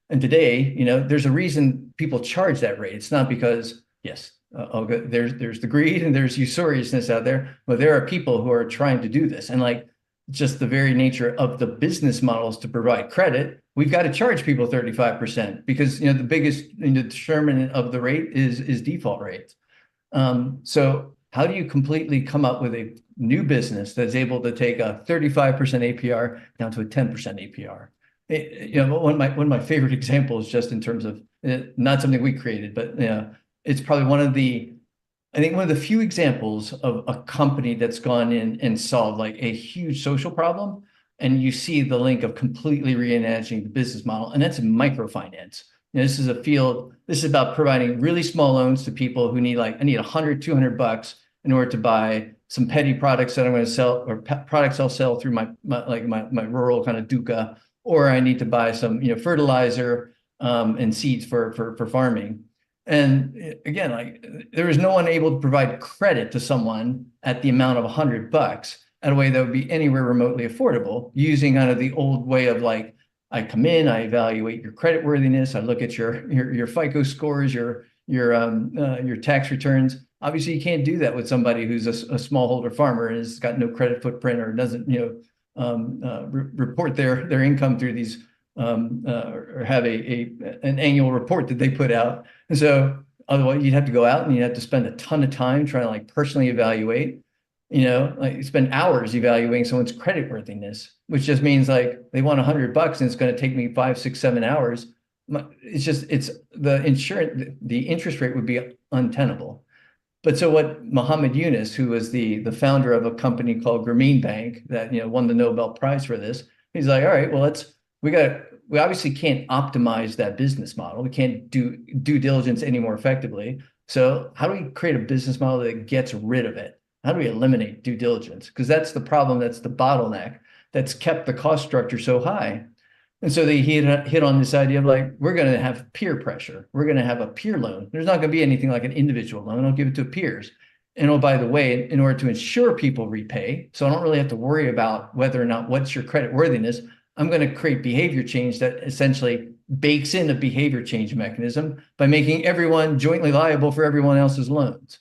And today, there's a reason people charge that rate. It's not because, yes, there's the greed and there's usuriousness out there, but there are people who are trying to do this. And like just the very nature of the business models to provide credit, we've got to charge people 35% because, the biggest determinant of the rate is default rates. So how do you completely come up with a new business that's able to take a 35% APR down to a 10% APR? One of my favorite examples, just in terms of not something we created, but it's probably one of the few examples of a company that's gone in and solved like a huge social problem, and you see the link of completely reimagining the business model, and that's microfinance. This is a field. This is about providing really small loans to people who need I need $100-200 in order to buy some petty products that I'm going to sell, or products I'll sell through my rural kind of duca, or I need to buy some fertilizer and seeds for farming. And again, there is no one able to provide credit to someone at the amount of $100 at a way that would be anywhere remotely affordable, using kind of the old way of I come in, I evaluate your credit worthiness, I look at your FICO scores, your tax returns. Obviously, you can't do that with somebody who's a smallholder farmer and has got no credit footprint or doesn't report their income through these or have an annual report that they put out. And so otherwise, you'd have to go out and you'd have to spend a ton of time trying to personally evaluate. You spend hours evaluating someone's credit worthiness, which just means they want $100 and it's going to take me 5, 6, 7 hours. It's the interest rate would be untenable. But so what Muhammad Yunus, who was the founder of a company called Grameen Bank that won the Nobel Prize for this, he's like, all right, well, we obviously can't optimize that business model. We can't do due diligence any more effectively. So how do we create a business model that gets rid of it? How do we eliminate due diligence? Because that's the problem, that's the bottleneck that's kept the cost structure so high. And so they hit on this idea of we're going to have peer pressure. We're going to have a peer loan. There's not going to be anything like an individual loan. I'll give it to peers. And oh, by the way, in order to ensure people repay, so I don't really have to worry about whether or not what's your credit worthiness, I'm going to create behavior change that essentially bakes in a behavior change mechanism by making everyone jointly liable for everyone else's loans.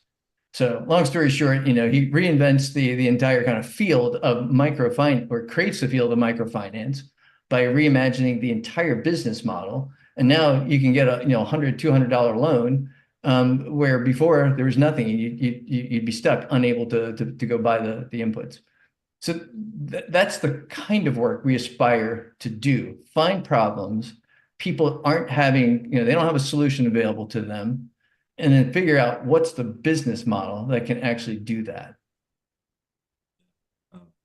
So long story short, he reinvents the entire kind of field of microfinance, or creates the field of microfinance by reimagining the entire business model. And now you can get a $100-200 loan where before there was nothing. You'd be stuck, unable to go buy the inputs. So that's the kind of work we aspire to do. Find problems people aren't having, they don't have a solution available to them, and then figure out what's the business model that can actually do that.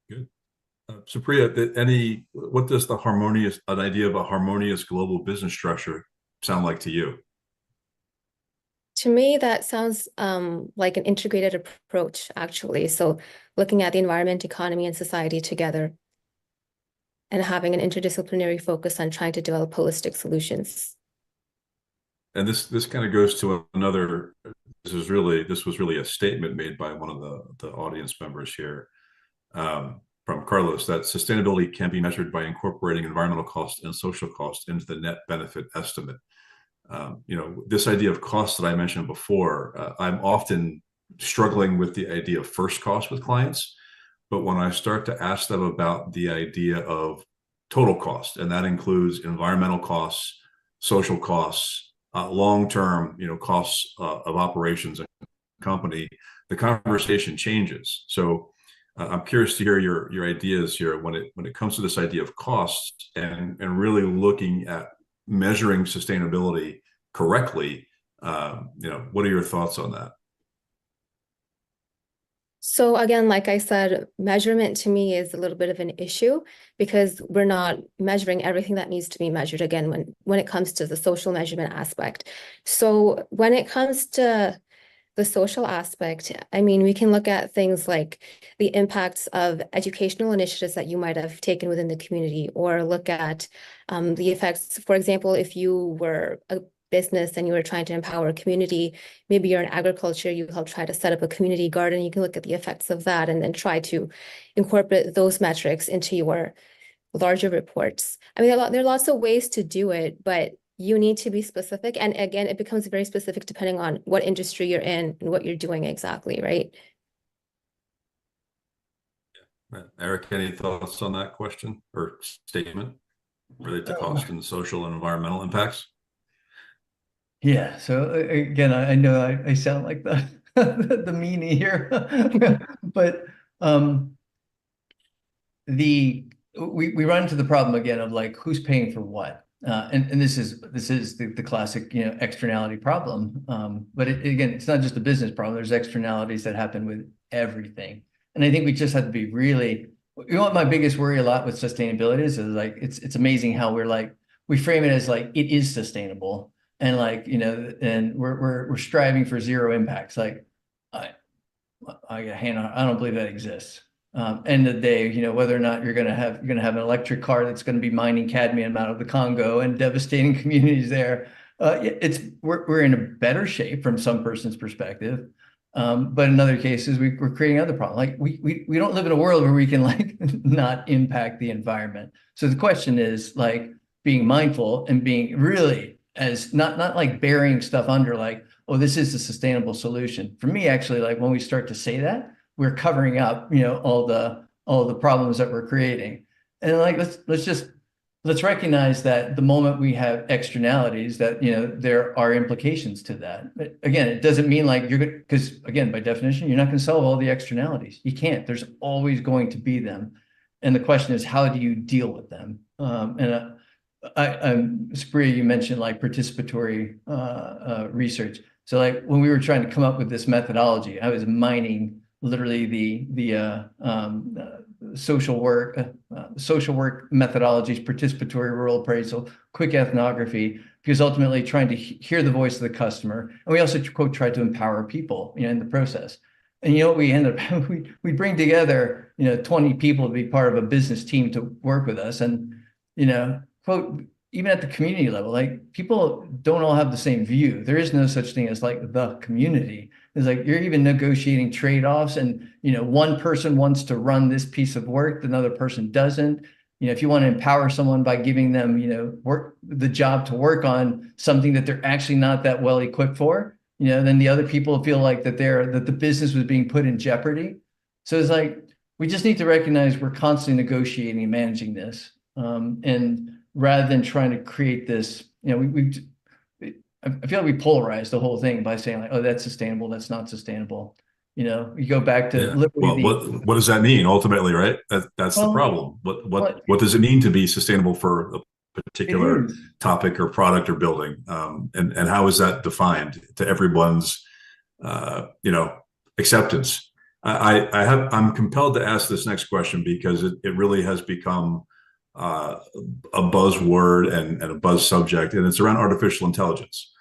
Good. Supriya, what does an idea of a harmonious global business structure sound like to you? To me, that sounds like an integrated approach, actually. So looking at the environment, economy, and society together, and having an interdisciplinary focus on trying to develop holistic solutions. And this kind of goes to another. This was really a statement made by one of the audience members here, from Carlos, that sustainability can be measured by incorporating environmental cost and social cost into the net benefit estimate. This idea of cost that I mentioned before, I'm often struggling with the idea of first cost with clients, but when I start to ask them about the idea of total cost, and that includes environmental costs, social costs, long-term, costs of operations and company, the conversation changes. So I'm curious to hear your ideas here when it comes to this idea of costs and really looking at measuring sustainability correctly. What are your thoughts on that? So again, like I said, measurement to me is a little bit of an issue because we're not measuring everything that needs to be measured again when it comes to the social measurement aspect. So when it comes to the social aspect, I mean, we can look at things like the impacts of educational initiatives that you might have taken within the community, or look at the effects. For example, if you were a business and you were trying to empower a community, maybe you're in agriculture, you help try to set up a community garden, you can look at the effects of that and then try to incorporate those metrics into your larger reports. I mean, there are lots of ways to do it, but you need to be specific. And again, it becomes very specific depending on what industry you're in and what you're doing exactly, right? Eric, any thoughts on that question or statement related to cost and social and environmental impacts? Yeah. So again, I know I sound like the the meanie here, but we run into the problem again of like who's paying for what, and this is the classic externality problem. But again, it's not just a business problem. There's externalities that happen with everything, and I think we just have to be really. You know what my biggest worry a lot with sustainability is like it's amazing how we frame it as like it is sustainable, and like and we're striving for zero impacts. Like I don't believe that exists. End of the day, whether or not you're going to have an electric car that's going to be mining cadmium out of the Congo and devastating communities there. We're in a better shape from some person's perspective. But in other cases, we're creating other problems. Like we don't live in a world where we can like not impact the environment. So the question is like being mindful and being really as not like burying stuff under like, oh, this is a sustainable solution. For me, actually, like when we start to say that, we're covering up, all the problems that we're creating. And like let's recognize that the moment we have externalities that there are implications to that. But again, it doesn't mean like you're good, because again, by definition, you're not going to solve all the externalities. You can't. There's always going to be them. And the question is, how do you deal with them? Supriya, you mentioned like participatory research. So like when we were trying to come up with this methodology, I was mining literally the social work methodologies, participatory rural appraisal, quick ethnography, because ultimately trying to hear the voice of the customer. And we also quote tried to empower people, in the process. And what we end up, we bring together, 20 people to be part of a business team to work with us. And, quote, even at the community level, like people don't all have the same view. There is no such thing as like the community. It's like you're even negotiating trade-offs, and one person wants to run this piece of work, another person doesn't. If you want to empower someone by giving them, the job to work on something that they're actually not that well equipped for, then the other people feel like that the business was being put in jeopardy. So it's like we just need to recognize we're constantly negotiating and managing this, and rather than trying to create this, I feel like we polarize the whole thing by saying like, oh, that's sustainable, that's not sustainable. You go back to literally what does that mean ultimately, right? That's the problem. What does it mean to be sustainable for a particular topic or product or building? And how is that defined to everyone's acceptance? I'm compelled to ask this next question because it really has become a buzzword and a buzz subject, and it's around artificial intelligence.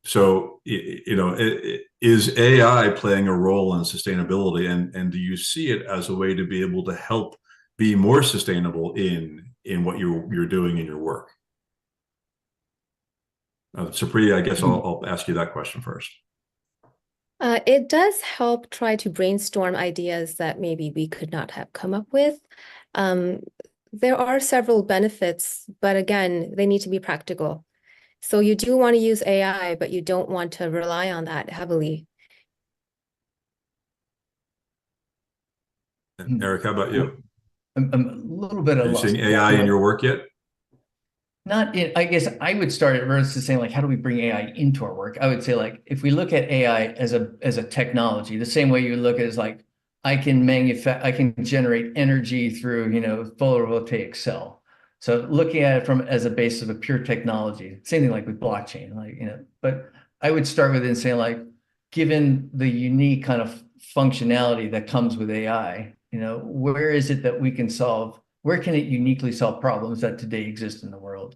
So, is AI playing a role in sustainability, and do you see it as a way to be able to help be more sustainable in what you're doing in your work? Supriya, I guess I'll ask you that question first. It does help try to brainstorm ideas that maybe we could not have come up with. There are several benefits, but again, they need to be practical. So you do want to use AI, but you don't want to rely on that heavily. And Eric, how about you? I'm a little bit Are you seeing AI in your work yet? Not in, I guess I would start at versus saying like, how do we bring AI into our work? I would say like, if we look at AI as a technology, the same way you look at it as like, I can generate energy through, photovoltaic cell. So looking at it as a base of a pure technology, same thing like with blockchain, like, but I would start with it and say like, given the unique kind of functionality that comes with AI, where is it that we can solve, where can it uniquely solve problems that today exist in the world?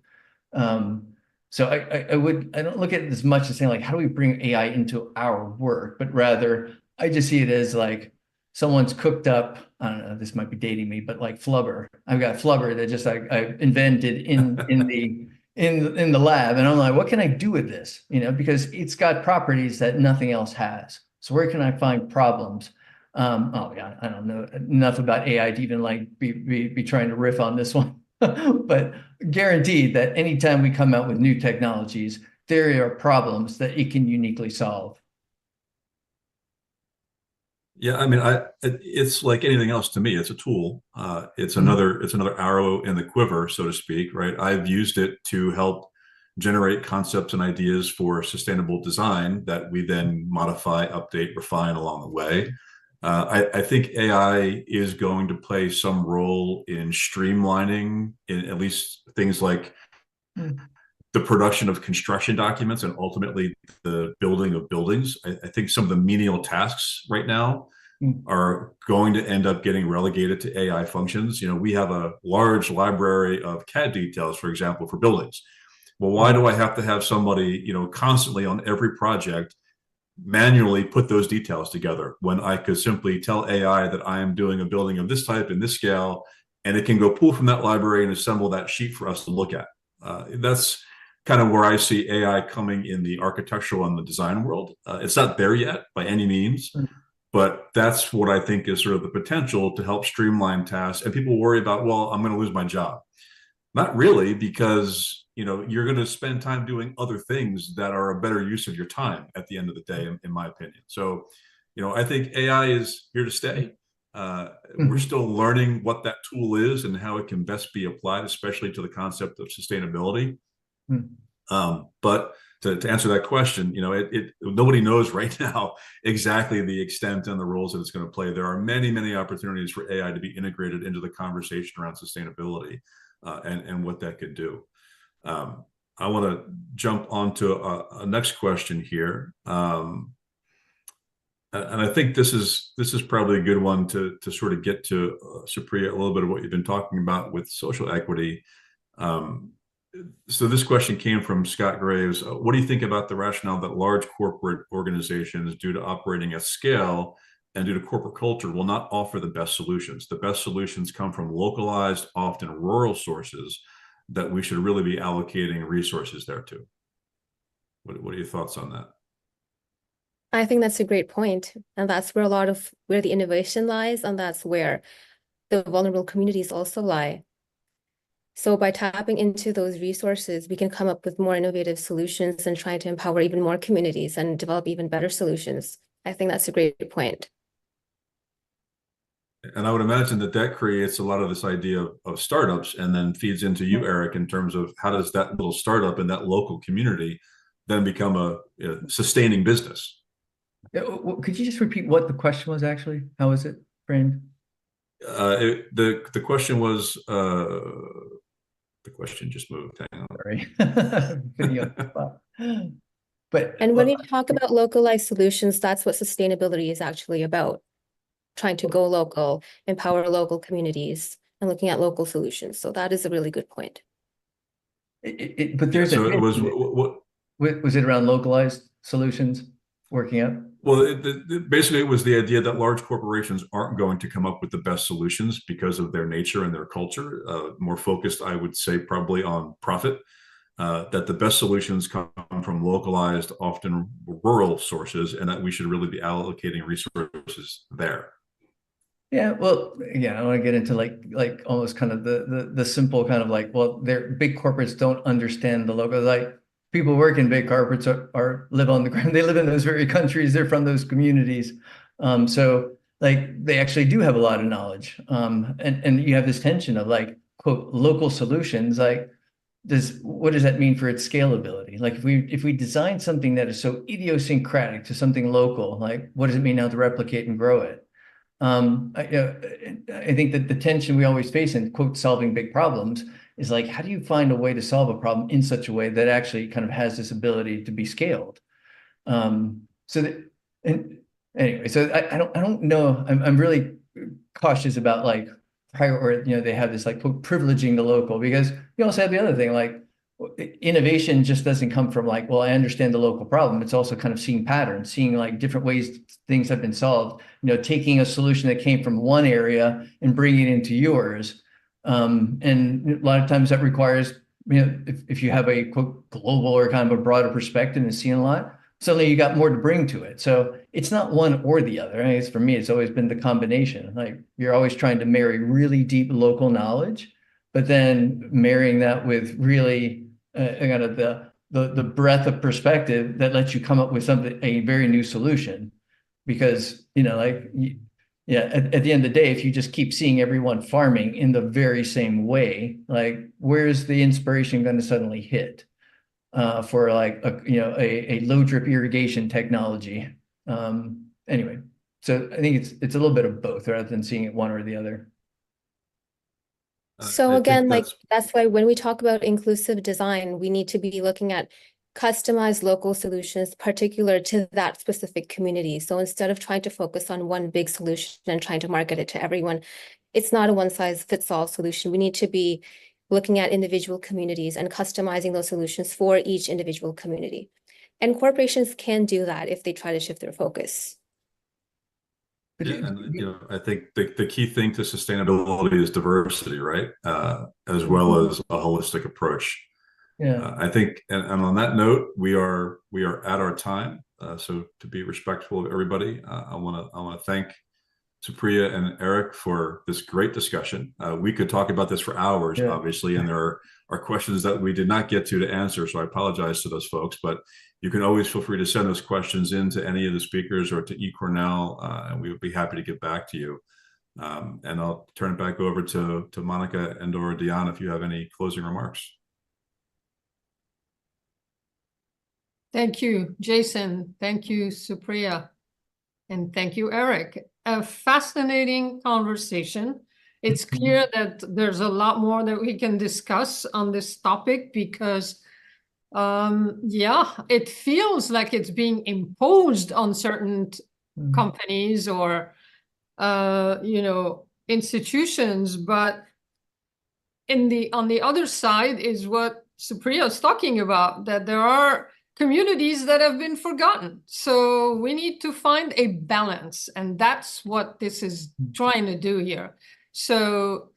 So I don't look at it as much as saying like, how do we bring AI into our work, but rather I just see it as like someone's cooked up, I don't know, this might be dating me, but like flubber. I've got flubber that just I invented in the lab, and I'm like, what can I do with this? Because it's got properties that nothing else has. So where can I find problems? Oh yeah, I don't know enough about AI to even like be trying to riff on this one. But guaranteed that anytime we come out with new technologies, there are problems that it can uniquely solve. Yeah, I mean, it's like anything else to me. It's a tool. It's another arrow in the quiver, so to speak, right? I've used it to help generate concepts and ideas for sustainable design that we then modify, update, refine along the way. I think AI is going to play some role in streamlining, in at least things like the production of construction documents and ultimately the building of buildings. I think some of the menial tasks right now are going to end up getting relegated to AI functions. We have a large library of CAD details, for example, for buildings. Well, why do I have to have somebody, constantly on every project manually put those details together when I could simply tell AI that I am doing a building of this type in this scale, and it can go pull from that library and assemble that sheet for us to look at. That's kind of where I see AI coming in the architectural and the design world. It's not there yet by any means, but that's what I think is sort of the potential to help streamline tasks. And people worry about, well, I'm going to lose my job. Not really, because you're going to spend time doing other things that are a better use of your time at the end of the day, in my opinion. So, I think AI is here to stay. We're still learning what that tool is and how it can best be applied, especially to the concept of sustainability. But to answer that question, nobody knows right now exactly the extent and the roles that it's going to play. There are many, many opportunities for AI to be integrated into the conversation around sustainability and what that could do. I want to jump onto a next question here. And I think this is probably a good one to sort of get to, Supriya, a little bit of what you've been talking about with social equity. So this question came from Scott Graves. What do you think about the rationale that large corporate organizations, due to operating at scale and due to corporate culture, will not offer the best solutions? The best solutions come from localized, often rural sources that we should really be allocating resources there to. What are your thoughts on that? I think that's a great point. And that's where where the innovation lies, and that's where the vulnerable communities also lie. So by tapping into those resources, we can come up with more innovative solutions and try to empower even more communities and develop even better solutions. I think that's a great point. And I would imagine that creates a lot of this idea of startups, and then feeds into you, Eric, in terms of how does that little startup in that local community then become a sustaining business? Could you just repeat what the question was actually? How was it framed? The question was, the question just moved. Hang on. Sorry. But when you talk about localized solutions, that's what sustainability is actually about. Trying to go local, empower local communities, and looking at local solutions. So that is a really good point. But there's was it around localized solutions working out? Well, basically, it was the idea that large corporations aren't going to come up with the best solutions because of their nature and their culture. More focused, I would say, probably on profit. That the best solutions come from localized, often rural sources, and that we should really be allocating resources there. Yeah, well, again, I want to get into like almost kind of the simple kind of like, well, they're big corporates don't understand the local, like people work in big corporates are live on the ground. They live in those very countries. They're from those communities. So like they actually do have a lot of knowledge. And you have this tension of like, quote, local solutions. Like, what does that mean for its scalability? Like if we design something that is so idiosyncratic to something local, like what does it mean now to replicate and grow it? I think that the tension we always face in, quote, solving big problems is like, how do you find a way to solve a problem in such a way that actually kind of has this ability to be scaled? So that, and anyway, so I don't know. I'm really cautious about like prior, or they have this like quote, privileging the local, because you also have the other thing, like innovation just doesn't come from like, well, I understand the local problem. It's also kind of seeing patterns, seeing like different ways things have been solved, taking a solution that came from one area and bringing it into yours. And a lot of times that requires, if you have a quote global or kind of a broader perspective and seeing a lot, suddenly you got more to bring to it. So it's not one or the other. I guess for me, it's always been the combination. Like you're always trying to marry really deep local knowledge, but then marrying that with really kind of the breadth of perspective that lets you come up with something, a very new solution. Because, like, at the end of the day, if you just keep seeing everyone farming in the very same way, like where's the inspiration going to suddenly hit? For like a low drip irrigation technology. Anyway, so I think it's a little bit of both rather than seeing it one or the other. So I again, think like that's why when we talk about inclusive design, we need to be looking at customized local solutions particular to that specific community. So instead of trying to focus on one big solution and trying to market it to everyone, it's not a one size fits all solution. We need to be looking at individual communities and customizing those solutions for each individual community. And corporations can do that if they try to shift their focus. Yeah, and I think the key thing to sustainability is diversity, right? As well as a holistic approach. Yeah. I think, and on that note, we are at our time. So to be respectful of everybody, I want to thank Supriya and Eric for this great discussion. We could talk about this for hours, Yeah. obviously, and there are questions that we did not get to answer. So I apologize to those folks, but you can always feel free to send those questions in to any of the speakers or to eCornell, and we would be happy to get back to you. And I'll turn it back over to Monica and or Diana if you have any closing remarks. Thank you, Jason. Thank you, Supriya. And thank you, Eric. A fascinating conversation. It's clear that there's a lot more that we can discuss on this topic because, it feels like it's being imposed on certain companies or, institutions. But on the other side is what Supriya is talking about, that there are communities that have been forgotten. So we need to find a balance, and that's what this is trying to do here. So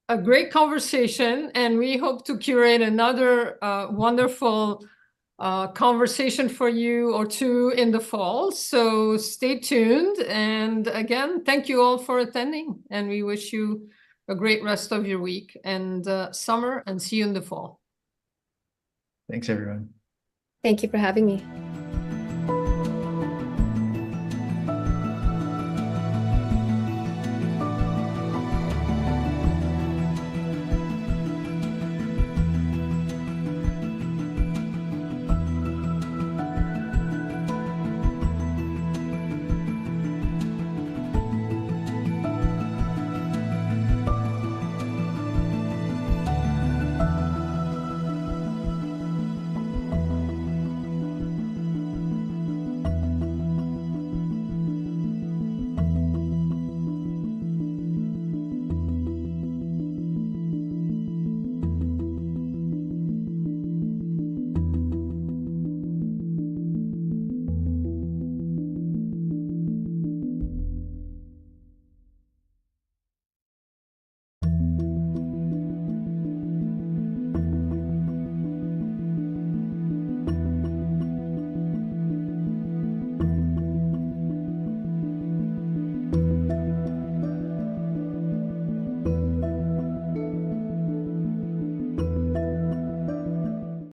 a great conversation, and we hope to curate another wonderful conversation for you or two in the fall. So stay tuned. And again, thank you all for attending, and we wish you a great rest of your week and summer, and see you in the fall. Thanks, everyone. Thank you for having me.